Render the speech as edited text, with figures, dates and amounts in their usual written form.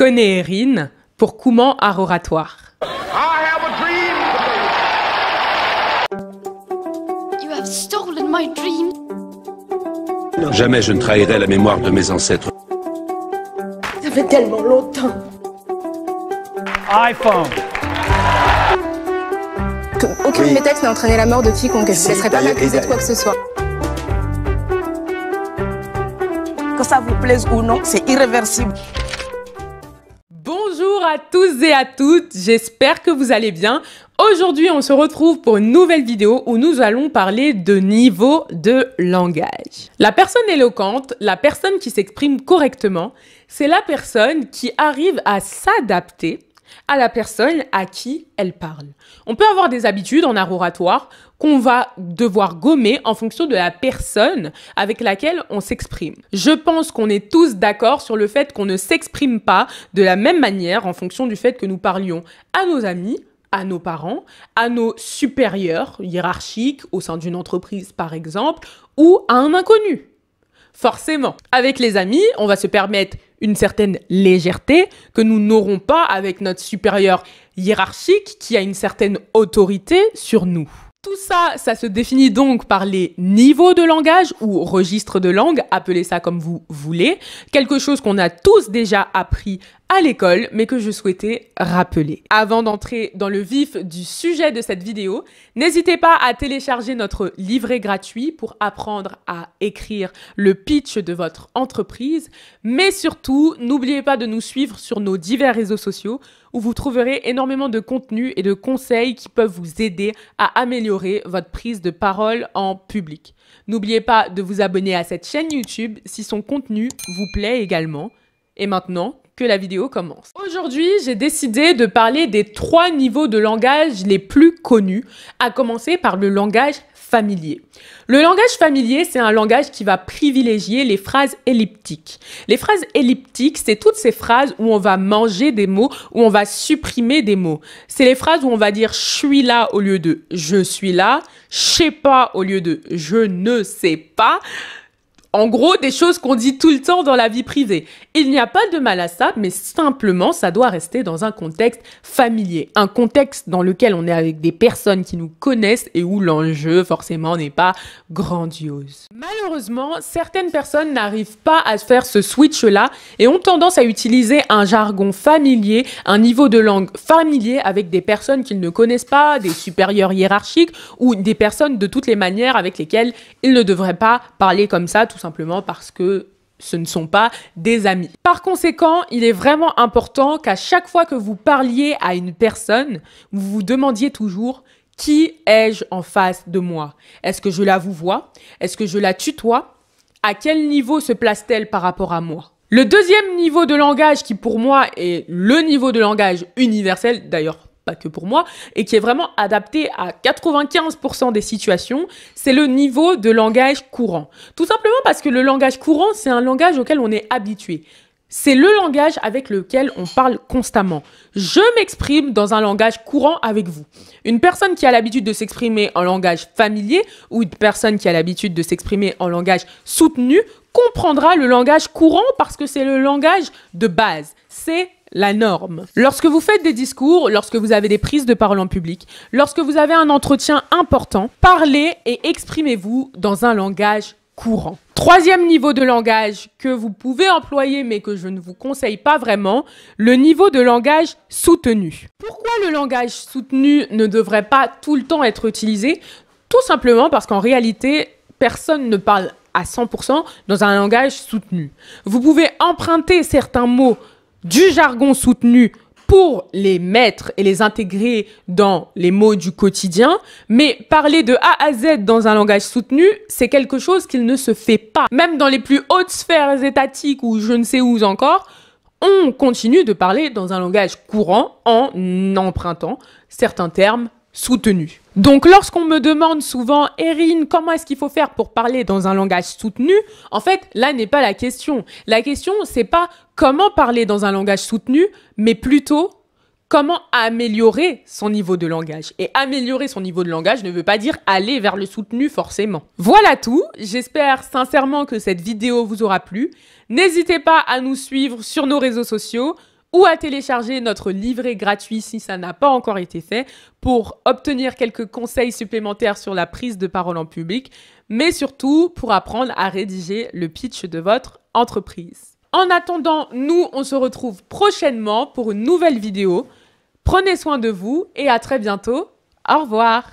connais Erin pour Comment Art Oratoire. You have stolen my dream. Jamais je ne trahirai la mémoire de mes ancêtres. Ça fait tellement longtemps. iPhone. Aucun de mes textes n'a entraîné la mort de quiconque. Je ne vous laisserai pas m'accuser de quoi que ce soit. Que ça vous plaise ou non, c'est irréversible. Bonjour à tous et à toutes, j'espère que vous allez bien. Aujourd'hui, on se retrouve pour une nouvelle vidéo où nous allons parler de niveau de langage. La personne éloquente, la personne qui s'exprime correctement, c'est la personne qui arrive à s'adapter à la personne à qui elle parle. On peut avoir des habitudes en art oratoire qu'on va devoir gommer en fonction de la personne avec laquelle on s'exprime. Je pense qu'on est tous d'accord sur le fait qu'on ne s'exprime pas de la même manière en fonction du fait que nous parlions à nos amis, à nos parents, à nos supérieurs hiérarchiques au sein d'une entreprise par exemple, ou à un inconnu. Forcément, avec les amis, on va se permettre une certaine légèreté que nous n'aurons pas avec notre supérieur hiérarchique qui a une certaine autorité sur nous. Tout ça, ça se définit donc par les niveaux de langage ou registres de langue, appelez ça comme vous voulez, quelque chose qu'on a tous déjà appris à l'école, mais que je souhaitais rappeler. Avant d'entrer dans le vif du sujet de cette vidéo, n'hésitez pas à télécharger notre livret gratuit pour apprendre à écrire le pitch de votre entreprise, mais surtout, n'oubliez pas de nous suivre sur nos divers réseaux sociaux où vous trouverez énormément de contenus et de conseils qui peuvent vous aider à améliorer votre prise de parole en public. N'oubliez pas de vous abonner à cette chaîne YouTube si son contenu vous plaît également. Et maintenant, que la vidéo commence. Aujourd'hui, j'ai décidé de parler des 3 niveaux de langage les plus connus, à commencer par le langage familier. Le langage familier, c'est un langage qui va privilégier les phrases elliptiques. Les phrases elliptiques, c'est toutes ces phrases où on va manger des mots, où on va supprimer des mots. C'est les phrases où on va dire « je suis là » au lieu de « je suis là »,« je sais pas » au lieu de « je ne sais pas ». En gros, des choses qu'on dit tout le temps dans la vie privée. Il n'y a pas de mal à ça, mais simplement, ça doit rester dans un contexte familier. Un contexte dans lequel on est avec des personnes qui nous connaissent et où l'enjeu, forcément, n'est pas grandiose. Malheureusement, certaines personnes n'arrivent pas à faire ce switch-là et ont tendance à utiliser un jargon familier, un niveau de langue familier avec des personnes qu'ils ne connaissent pas, des supérieurs hiérarchiques ou des personnes de toutes les manières avec lesquelles ils ne devraient pas parler comme ça, tout simplement parce que ce ne sont pas des amis. Par conséquent, il est vraiment important qu'à chaque fois que vous parliez à une personne, vous vous demandiez toujours « Qui ai-je en face de moi? Est-ce que je la vouvoie? Est-ce que je la tutoie? À quel niveau se place-t-elle par rapport à moi ?» Le deuxième niveau de langage qui pour moi est le niveau de langage universel, d'ailleurs pas que pour moi, et qui est vraiment adapté à 95% des situations, c'est le niveau de langage courant. Tout simplement parce que le langage courant, c'est un langage auquel on est habitué. C'est le langage avec lequel on parle constamment. Je m'exprime dans un langage courant avec vous. Une personne qui a l'habitude de s'exprimer en langage familier ou une personne qui a l'habitude de s'exprimer en langage soutenu comprendra le langage courant parce que c'est le langage de base. C'est la norme. Lorsque vous faites des discours, lorsque vous avez des prises de parole en public, lorsque vous avez un entretien important, parlez et exprimez-vous dans un langage courant. Troisième niveau de langage que vous pouvez employer mais que je ne vous conseille pas vraiment, le niveau de langage soutenu. Pourquoi le langage soutenu ne devrait pas tout le temps être utilisé? Tout simplement parce qu'en réalité, personne ne parle à 100% dans un langage soutenu. Vous pouvez emprunter certains mots du jargon soutenu pour les mettre et les intégrer dans les mots du quotidien, mais parler de A à Z dans un langage soutenu, c'est quelque chose qui ne se fait pas. Même dans les plus hautes sphères étatiques ou je ne sais où encore, on continue de parler dans un langage courant en empruntant certains termes soutenus. Donc, lorsqu'on me demande souvent, Erin, comment est-ce qu'il faut faire pour parler dans un langage soutenu? En fait, là n'est pas la question. La question, c'est pas comment parler dans un langage soutenu, mais plutôt comment améliorer son niveau de langage. Et améliorer son niveau de langage ne veut pas dire aller vers le soutenu forcément. Voilà tout. J'espère sincèrement que cette vidéo vous aura plu. N'hésitez pas à nous suivre sur nos réseaux sociaux. ou à télécharger notre livret gratuit si ça n'a pas encore été fait pour obtenir quelques conseils supplémentaires sur la prise de parole en public, mais surtout pour apprendre à rédiger le pitch de votre entreprise. En attendant, nous, on se retrouve prochainement pour une nouvelle vidéo. Prenez soin de vous et à très bientôt. Au revoir.